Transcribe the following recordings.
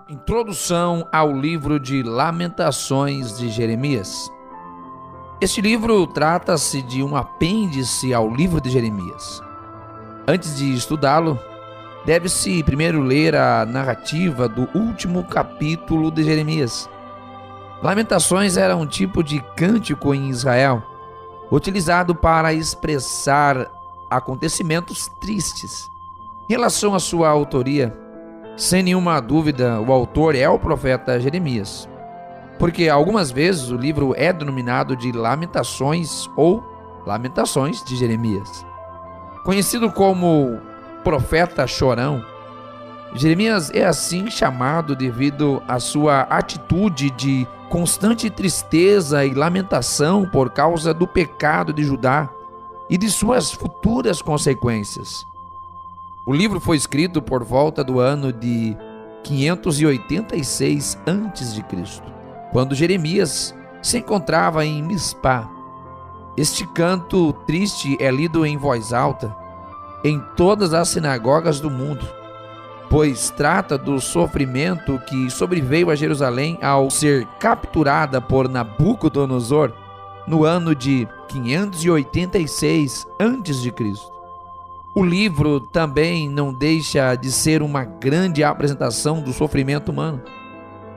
Introdução ao livro de Lamentações de Jeremias. Este livro trata-se de um apêndice ao livro de Jeremias. Antes de estudá-lo, deve-se primeiro ler a narrativa do último capítulo de Jeremias. Lamentações era um tipo de cântico em Israel, utilizado para expressar acontecimentos tristes. Em relação à sua autoria, sem nenhuma dúvida, o autor é o profeta Jeremias, porque algumas vezes o livro é denominado de Lamentações ou Lamentações de Jeremias. Conhecido como profeta chorão, Jeremias é assim chamado devido à sua atitude de constante tristeza e lamentação por causa do pecado de Judá e de suas futuras consequências. O livro foi escrito por volta do ano de 586 a.C., quando Jeremias se encontrava em Mispá. Este canto triste é lido em voz alta em todas as sinagogas do mundo, pois trata do sofrimento que sobreveio a Jerusalém ao ser capturada por Nabucodonosor no ano de 586 a.C. O livro também não deixa de ser uma grande apresentação do sofrimento humano.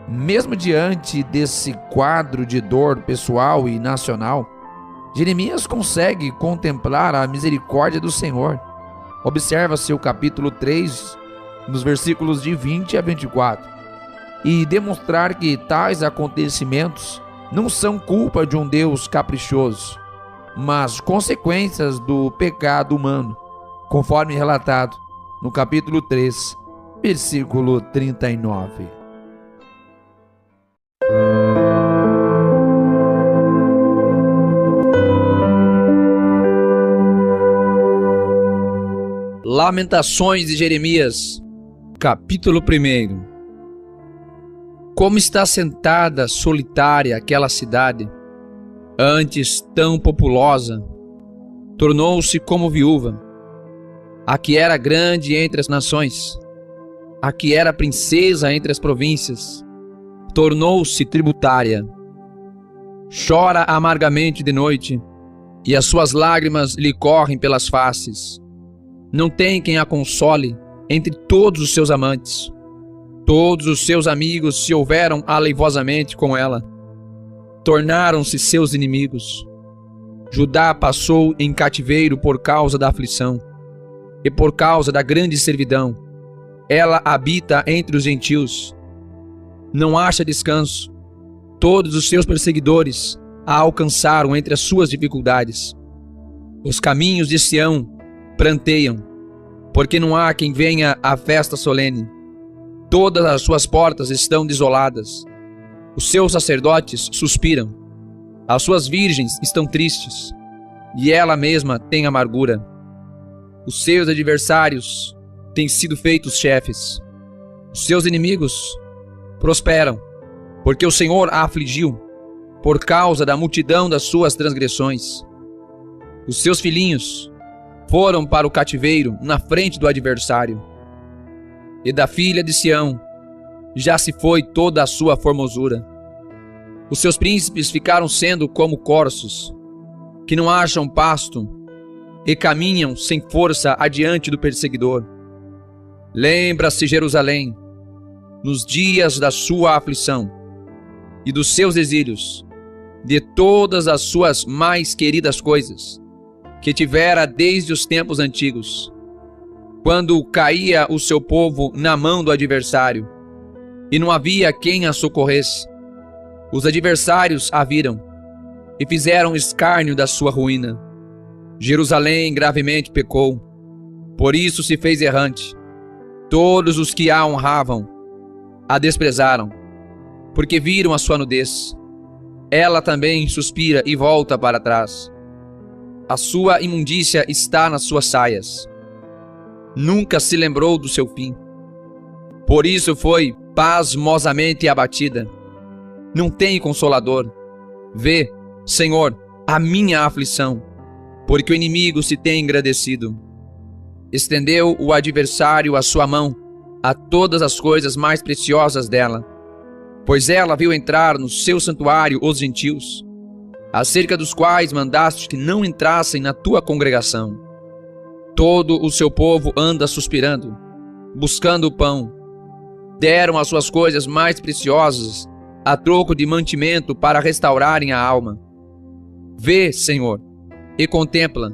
Mesmo diante desse quadro de dor pessoal e nacional, Jeremias consegue contemplar a misericórdia do Senhor. Observa-se o capítulo 3, nos versículos de 20 a 24, e demonstrar que tais acontecimentos não são culpa de um Deus caprichoso, mas consequências do pecado humano, conforme relatado no capítulo 3, versículo 39. Lamentações de Jeremias, capítulo 1. Como está sentada solitária aquela cidade, antes tão populosa, tornou-se como viúva. A que era grande entre as nações, a que era princesa entre as províncias, tornou-se tributária. Chora amargamente de noite, e as suas lágrimas lhe correm pelas faces. Não tem quem a console entre todos os seus amantes. Todos os seus amigos se houveram aleivosamente com ela. Tornaram-se seus inimigos. Judá passou em cativeiro por causa da aflição e por causa da grande servidão. Ela habita entre os gentios. Não acha descanso. Todos os seus perseguidores a alcançaram entre as suas dificuldades. Os caminhos de Sião pranteiam, porque não há quem venha à festa solene. Todas as suas portas estão desoladas. Os seus sacerdotes suspiram. As suas virgens estão tristes, e ela mesma tem amargura. Os seus adversários têm sido feitos chefes. Os seus inimigos prosperam, porque o Senhor a afligiu por causa da multidão das suas transgressões. Os seus filhinhos foram para o cativeiro na frente do adversário. E da filha de Sião já se foi toda a sua formosura. Os seus príncipes ficaram sendo como corços, que não acham pasto e caminham sem força adiante do perseguidor. Lembra-se Jerusalém, nos dias da sua aflição e dos seus exílios, de todas as suas mais queridas coisas, que tivera desde os tempos antigos, quando caía o seu povo na mão do adversário, e não havia quem a socorresse. Os adversários a viram, e fizeram escárnio da sua ruína. Jerusalém gravemente pecou, por isso se fez errante. Todos os que a honravam a desprezaram, porque viram a sua nudez. Ela também suspira e volta para trás. A sua imundícia está nas suas saias. Nunca se lembrou do seu fim. Por isso foi pasmosamente abatida. Não tem consolador. Vê, Senhor, a minha aflição, porque o inimigo se tem engrandecido. Estendeu o adversário a sua mão a todas as coisas mais preciosas dela, pois ela viu entrar no seu santuário os gentios, acerca dos quais mandaste que não entrassem na tua congregação. Todo o seu povo anda suspirando, buscando o pão. Deram as suas coisas mais preciosas a troco de mantimento para restaurarem a alma. Vê, Senhor, e contempla,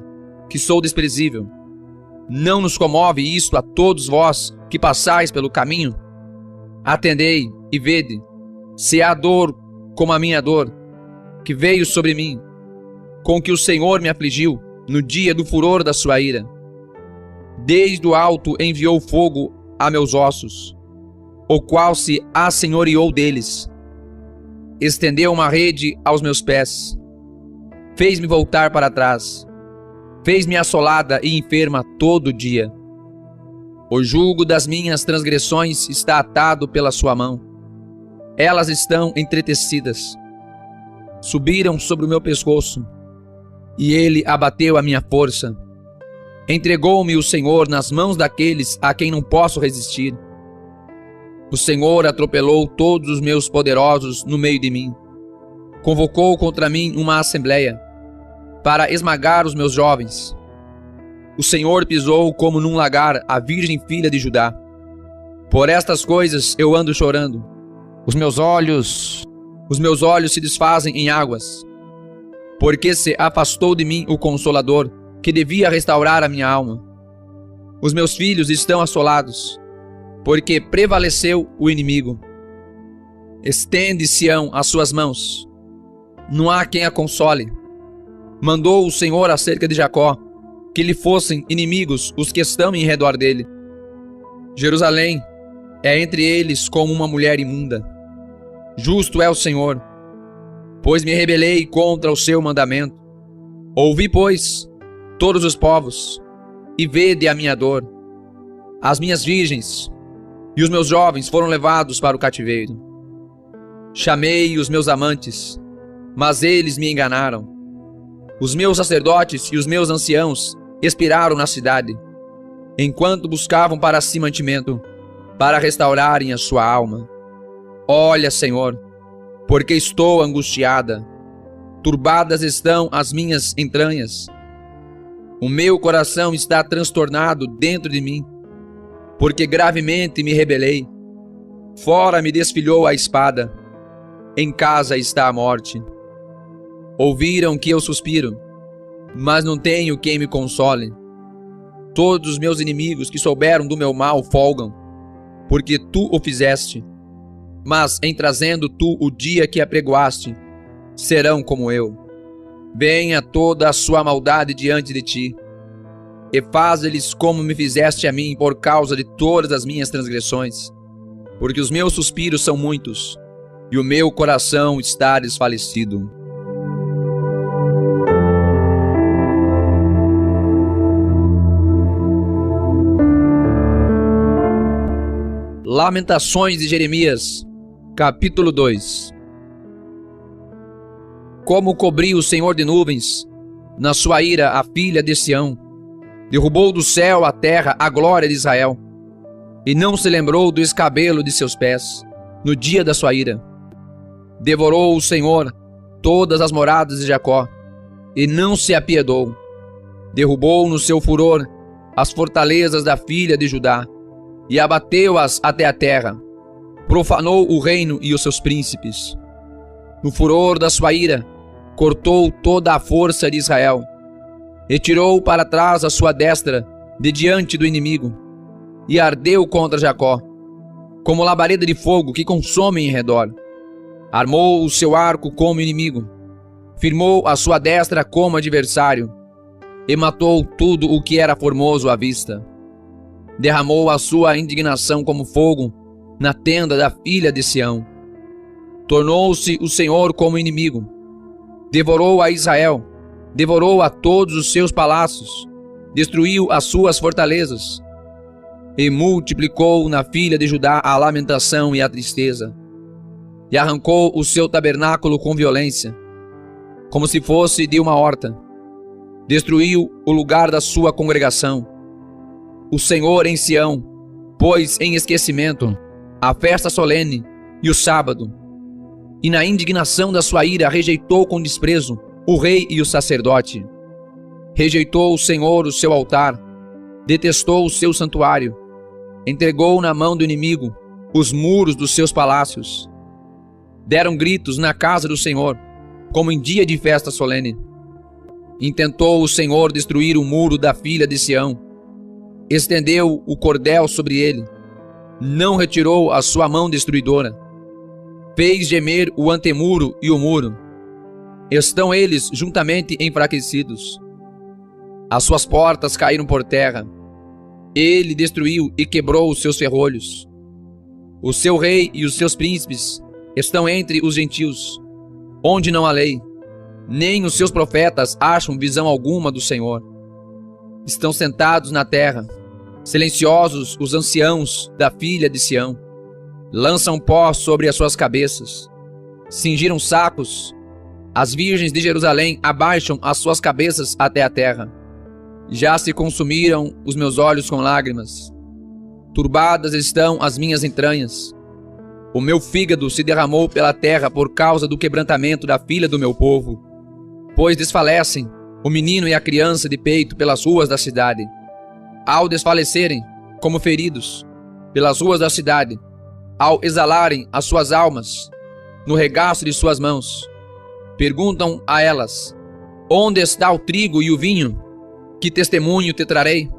que sou desprezível. Não nos comove isto a todos vós que passais pelo caminho? Atendei e vede, se há dor como a minha dor, que veio sobre mim, com que o Senhor me afligiu no dia do furor da sua ira. Desde o alto enviou fogo a meus ossos, o qual se assenhoreou deles. Estendeu uma rede aos meus pés, fez-me voltar para trás, fez-me assolada e enferma todo dia. O jugo das minhas transgressões está atado pela sua mão, elas estão entretecidas. Subiram sobre o meu pescoço, e ele abateu a minha força. Entregou-me o Senhor nas mãos daqueles a quem não posso resistir. O Senhor atropelou todos os meus poderosos no meio de mim. Convocou contra mim uma assembleia para esmagar os meus jovens. O Senhor pisou como num lagar a virgem filha de Judá. Por estas coisas eu ando chorando. Os meus olhos se desfazem em águas, porque se afastou de mim o Consolador, que devia restaurar a minha alma. Os meus filhos estão assolados, porque prevaleceu o inimigo. Estende Sião as suas mãos, não há quem a console. Mandou o Senhor acerca de Jacó, que lhe fossem inimigos os que estão em redor dele. Jerusalém é entre eles como uma mulher imunda. Justo é o Senhor, pois me rebelei contra o seu mandamento. Ouvi, pois, todos os povos, e vede a minha dor. As minhas virgens e os meus jovens foram levados para o cativeiro. Chamei os meus amantes, mas eles me enganaram. Os meus sacerdotes e os meus anciãos expiraram na cidade, enquanto buscavam para si mantimento, para restaurarem a sua alma. Olha, Senhor, porque estou angustiada, turbadas estão as minhas entranhas. O meu coração está transtornado dentro de mim, porque gravemente me rebelei. Fora me desfilhou a espada, em casa está a morte. Ouviram que eu suspiro, mas não tenho quem me console. Todos os meus inimigos que souberam do meu mal folgam, porque tu o fizeste. Mas em trazendo tu o dia que apregoaste, serão como eu. Venha toda a sua maldade diante de ti, e faz-lhes como me fizeste a mim por causa de todas as minhas transgressões. Porque os meus suspiros são muitos, e o meu coração está desfalecido. Lamentações de Jeremias, capítulo 2. Como cobriu o Senhor de nuvens, na sua ira, a filha de Sião, derrubou do céu à terra a glória de Israel, e não se lembrou do escabelo de seus pés, no dia da sua ira. Devorou o Senhor todas as moradas de Jacó, e não se apiedou. Derrubou no seu furor as fortalezas da filha de Judá, e abateu-as até a terra. Profanou o reino e os seus príncipes. No furor da sua ira, cortou toda a força de Israel, e tirou para trás a sua destra de diante do inimigo, e ardeu contra Jacó, como labareda de fogo que consome em redor. Armou o seu arco como inimigo, firmou a sua destra como adversário, e matou tudo o que era formoso à vista. Derramou a sua indignação como fogo na tenda da filha de Sião. Tornou-se o Senhor como inimigo. Devorou a Israel, devorou a todos os seus palácios, destruiu as suas fortalezas, e multiplicou na filha de Judá a lamentação e a tristeza, e arrancou o seu tabernáculo com violência, como se fosse de uma horta. Destruiu o lugar da sua congregação. O Senhor em Sião pôs em esquecimento a festa solene e o sábado, e na indignação da sua ira rejeitou com desprezo o rei e o sacerdote. Rejeitou o Senhor o seu altar, detestou o seu santuário, entregou na mão do inimigo os muros dos seus palácios. Deram gritos na casa do Senhor, como em dia de festa solene. Intentou o Senhor destruir o muro da filha de Sião. Estendeu o cordel sobre ele. Não retirou a sua mão destruidora. Fez gemer o antemuro e o muro. Estão eles juntamente enfraquecidos. As suas portas caíram por terra. Ele destruiu e quebrou os seus ferrolhos. O seu rei e os seus príncipes estão entre os gentios, onde não há lei, nem os seus profetas acham visão alguma do Senhor. Estão sentados na terra, silenciosos os anciãos da filha de Sião. Lançam pó sobre as suas cabeças, cingiram sacos. As virgens de Jerusalém abaixam as suas cabeças até a terra. Já se consumiram os meus olhos com lágrimas. Turbadas estão as minhas entranhas. O meu fígado se derramou pela terra por causa do quebrantamento da filha do meu povo. Pois desfalecem o menino e a criança de peito pelas ruas da cidade. Ao desfalecerem, como feridos, pelas ruas da cidade, ao exalarem as suas almas no regaço de suas mãos, perguntam a elas: onde está o trigo e o vinho? Que testemunho te trarei?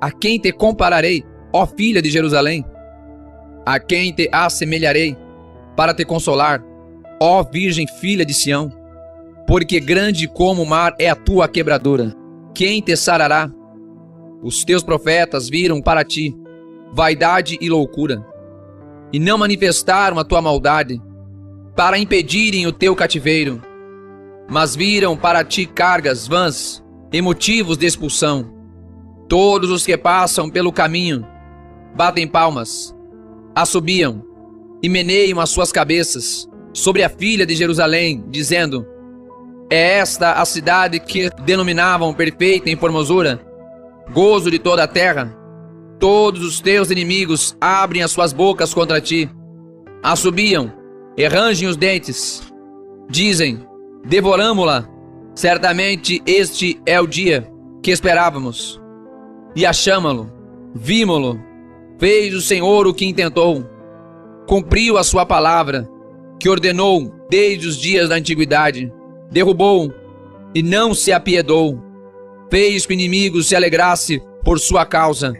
A quem te compararei, ó filha de Jerusalém? A quem te assemelharei para te consolar, ó virgem filha de Sião? Porque grande como o mar é a tua quebradura. Quem te sarará? Os teus profetas viram para ti vaidade e loucura, e não manifestaram a tua maldade, para impedirem o teu cativeiro, mas viram para ti cargas vãs e motivos de expulsão. Todos os que passam pelo caminho batem palmas, assobiam e meneiam as suas cabeças sobre a filha de Jerusalém, dizendo: é esta a cidade que denominavam perfeita em formosura, gozo de toda a terra? Todos os teus inimigos abrem as suas bocas contra ti, assobiam e rangem os dentes, dizem: devoramo-la. Certamente este é o dia que esperávamos, e achamo-lo, vimo-lo. Fez o Senhor o que intentou, cumpriu a sua palavra, que ordenou desde os dias da antiguidade. Derrubou e não se apiedou, fez que o inimigo se alegrasse por sua causa,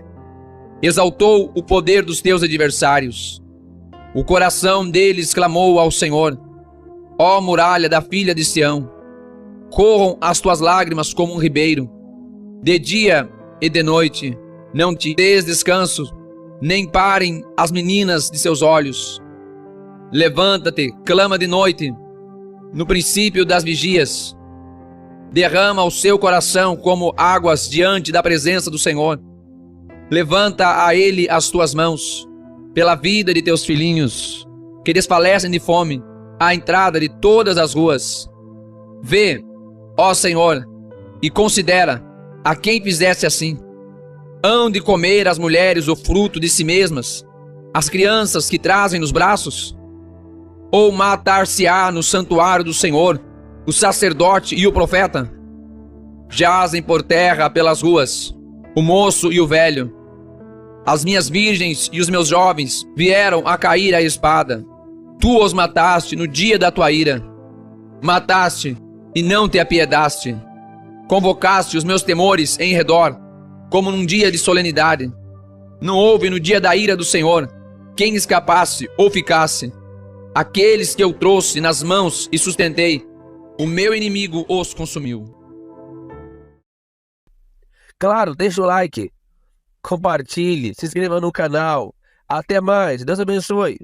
exaltou o poder dos teus adversários. O coração deles clamou ao Senhor: ó muralha da filha de Sião, corram as tuas lágrimas como um ribeiro. De dia e de noite não te des descanso, nem parem as meninas de seus olhos. Levanta-te, clama de noite, no princípio das vigias. Derrama o seu coração como águas diante da presença do Senhor. Levanta a ele as tuas mãos, pela vida de teus filhinhos, que desfalecem de fome, à entrada de todas as ruas. Vê, ó Senhor, e considera a quem fizesse assim. Hão de comer as mulheres o fruto de si mesmas, as crianças que trazem nos braços? Ou matar-se-á no santuário do Senhor o sacerdote e o profeta? Jazem por terra pelas ruas o moço e o velho. As minhas virgens e os meus jovens vieram a cair à espada. Tu os mataste no dia da tua ira. Mataste e não te apiedaste. Convocaste os meus temores em redor, como num dia de solenidade. Não houve no dia da ira do Senhor quem escapasse ou ficasse. Aqueles que eu trouxe nas mãos e sustentei, o meu inimigo os consumiu. Claro, deixa o like, compartilhe, se inscreva no canal. Até mais, Deus abençoe.